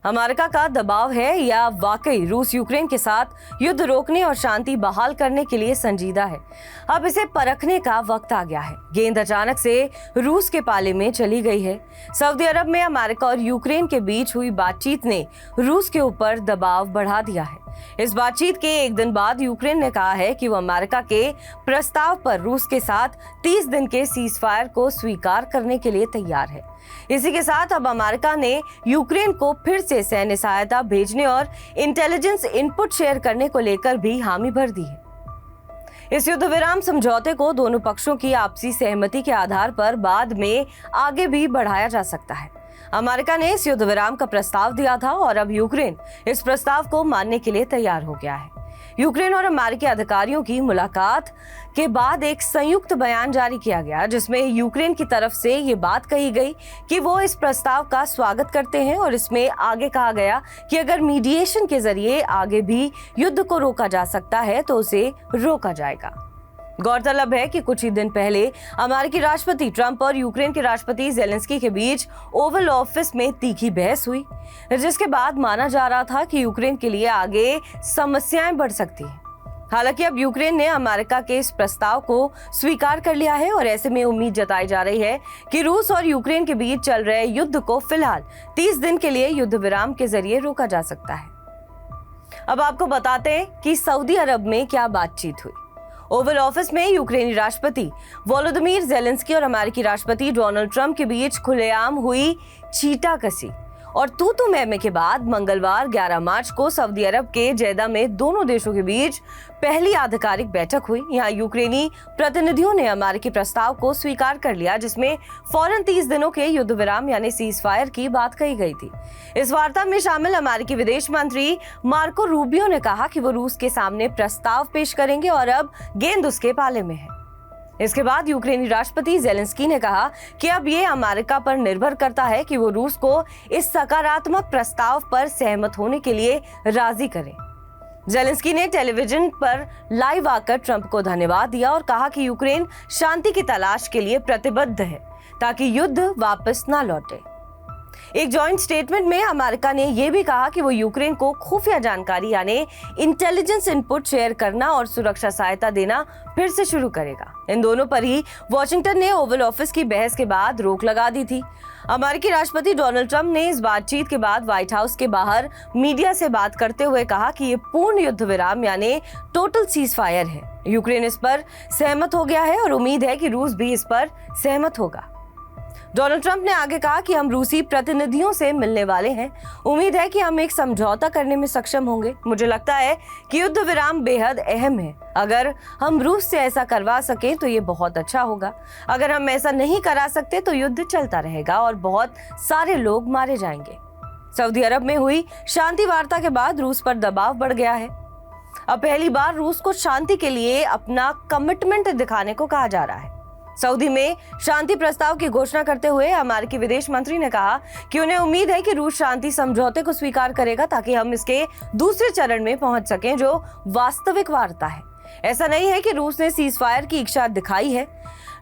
America का दबाव है या वाकई रूस यूक्रेन के साथ युद्ध रोकने और शांति बहाल करने के लिए संजीदा है? अब इसे परखने का वक्त आ गया है। गेंद अचानक से रूस के पाले में चली गई है। सऊदी अरब में अमेरिका और यूक्रेन के बीच हुई बातचीत ने रूस के ऊपर दबाव बढ़ा दिया है। इस बातचीत के एक दिन बाद यूक्रेन ने कहा है कि वो अमेरिका के प्रस्ताव पर रूस के साथ 30 दिन के सीजफायर को स्वीकार करने के लिए तैयार है। इसी के साथ अब अमेरिका ने यूक्रेन को फिर से सैन्य सहायता भेजने और इंटेलिजेंस इनपुट शेयर करने को लेकर भी हामी भर दी है। इस युद्ध विराम समझौते को दोनों पक्षों की आपसी सहमति के आधार पर बाद में आगे भी बढ़ाया जा सकता है। अमेरिका ने इस युद्ध विराम का प्रस्ताव दिया था और अब यूक्रेन इस प्रस्ताव को मानने के लिए तैयार हो गया है। यूक्रेन और अमेरिकी अधिकारियों की मुलाकात के बाद एक संयुक्त बयान जारी किया गया, जिसमें यूक्रेन की तरफ से ये बात कही गई कि वो इस प्रस्ताव का स्वागत करते हैं और इसमें आगे कहा गया कि अगर मीडिएशन के जरिए आगे भी युद्ध को रोका जा सकता है तो उसे रोका जाएगा। गौरतलब है कि कुछ ही दिन पहले अमेरिकी राष्ट्रपति ट्रंप और यूक्रेन के राष्ट्रपति जेलेंस्की के बीच ओवल ऑफिस में तीखी बहस हुई, जिसके बाद माना जा रहा था कि यूक्रेन के लिए आगे समस्याएं बढ़ सकती हैं। हालांकि अब यूक्रेन ने अमेरिका के इस प्रस्ताव को स्वीकार कर लिया है और ऐसे में उम्मीद जताई जा रही है कि रूस और यूक्रेन के बीच चल रहे युद्ध को फिलहाल 30 दिन के लिए युद्ध विराम के जरिए रोका जा सकता है। अब आपको बताते हैं कि सऊदी अरब में क्या बातचीत हुई। ओवल ऑफिस में यूक्रेनी राष्ट्रपति वोलोदिमीर जेलेंस्की और अमेरिकी राष्ट्रपति डोनाल्ड ट्रंप के बीच खुलेआम हुई छींटाकशी और तू मैं के बाद मंगलवार 11 मार्च को सऊदी अरब के जेदा में दोनों देशों के बीच पहली आधिकारिक बैठक हुई। यहाँ यूक्रेनी प्रतिनिधियों ने अमेरिकी प्रस्ताव को स्वीकार कर लिया, जिसमें फौरन 30 दिनों के युद्ध विराम यानी सीजफायर की बात कही गई थी। इस वार्ता में शामिल अमेरिकी विदेश मंत्री मार्को रूबियो ने कहा कि वो रूस के सामने प्रस्ताव पेश करेंगे और अब गेंद उसके पाले में है। इसके बाद यूक्रेनी राष्ट्रपति जेलेंस्की ने कहा कि अब ये अमेरिका पर निर्भर करता है कि वो रूस को इस सकारात्मक प्रस्ताव पर सहमत होने के लिए राजी करे। जेलेंस्की ने टेलीविजन पर लाइव आकर ट्रंप को धन्यवाद दिया और कहा कि यूक्रेन शांति की तलाश के लिए प्रतिबद्ध है ताकि युद्ध वापस न लौटे। एक जॉइंट स्टेटमेंट में अमेरिका ने यह भी कहा कि वो यूक्रेन को खुफिया जानकारी यानी इंटेलिजेंस इनपुट शेयर करना और सुरक्षा सहायता देना फिर से शुरू करेगा। इन दोनों पर ही वॉशिंगटन ने ओवल ऑफिस की बहस के बाद रोक लगा दी थी। अमेरिकी राष्ट्रपति डोनाल्ड ट्रंप ने इस बातचीत के बाद व्हाइट हाउस के बाहर मीडिया से बात करते हुए कहा कि ये पूर्ण युद्ध विराम यानी टोटल सीजफायर है। यूक्रेन इस पर सहमत हो गया है और उम्मीद है कि रूस भी इस पर सहमत होगा। डोनाल्ड ट्रंप ने आगे कहा कि हम रूसी प्रतिनिधियों से मिलने वाले हैं। उम्मीद है कि हम एक समझौता करने में सक्षम होंगे। मुझे लगता है कि युद्ध विराम बेहद अहम है। अगर हम रूस से ऐसा करवा सकें तो ये बहुत अच्छा होगा। अगर हम ऐसा नहीं करा सकते तो युद्ध चलता रहेगा और बहुत सारे लोग मारे जाएंगे। सऊदी अरब में हुई शांति वार्ता के बाद रूस पर दबाव बढ़ गया है। अब पहली बार रूस को शांति के लिए अपना कमिटमेंट दिखाने को कहा जा रहा है। सऊदी में शांति प्रस्ताव की घोषणा करते हुए अमेरिकी विदेश मंत्री ने कहा कि उन्हें उम्मीद है कि रूस शांति समझौते को स्वीकार करेगा ताकि हम इसके दूसरे चरण में पहुंच सकें, जो वास्तविक वार्ता है। ऐसा नहीं है कि रूस ने सीजफायर की इच्छा दिखाई है,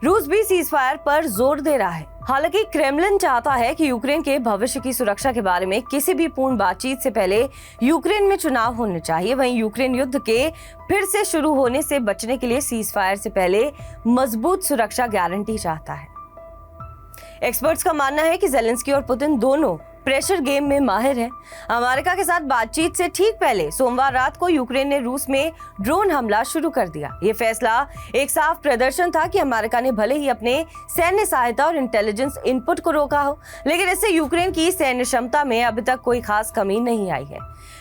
रूस भी सीजफायर पर जोर दे रहा है। हालांकि क्रेमलिन चाहता है कि यूक्रेन के भविष्य की सुरक्षा के बारे में किसी भी पूर्ण बातचीत से पहले यूक्रेन में चुनाव होने चाहिए। वहीं यूक्रेन युद्ध के फिर से शुरू होने से बचने के लिए सीजफायर से पहले मजबूत सुरक्षा गारंटी चाहता है। एक्सपर्ट्स का मानना है कि जेलेंस्की और पुतिन दोनों प्रेशर गेम में माहिर हैं। अमेरिका के साथ बातचीत से ठीक पहले सोमवार रात को यूक्रेन ने रूस में ड्रोन हमला शुरू कर दिया। ये फैसला एक साफ प्रदर्शन था कि अमेरिका ने भले ही अपने सैन्य सहायता और इंटेलिजेंस इनपुट को रोका हो, लेकिन इससे यूक्रेन की सैन्य क्षमता में अभी तक कोई खास कमी नहीं आई है।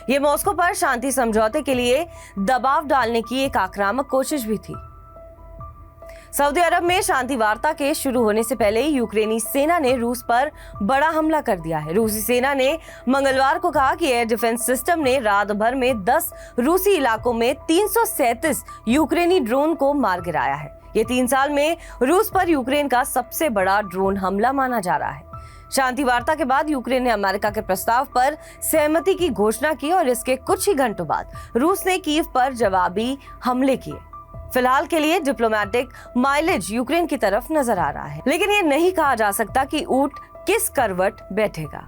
ये मॉस्को पर शांति समझौते के लिए दबाव डालने की एक आक्रामक कोशिश भी थी। सऊदी अरब में शांति वार्ता के शुरू होने से पहले यूक्रेनी सेना ने रूस पर बड़ा हमला कर दिया है। रूसी सेना ने मंगलवार को कहा कि एयर डिफेंस सिस्टम ने रात भर में 10 रूसी इलाकों में 337 यूक्रेनी ड्रोन को मार गिराया है। ये 3 साल में रूस पर यूक्रेन का सबसे बड़ा ड्रोन हमला माना जा रहा है। शांति वार्ता के बाद यूक्रेन ने अमेरिका के प्रस्ताव पर सहमति की घोषणा की और इसके कुछ ही घंटों बाद रूस ने कीव पर जवाबी हमले किए। फिलहाल के लिए डिप्लोमेटिक माइलेज यूक्रेन की तरफ नजर आ रहा है, लेकिन ये नहीं कहा जा सकता कि ऊंट किस करवट बैठेगा।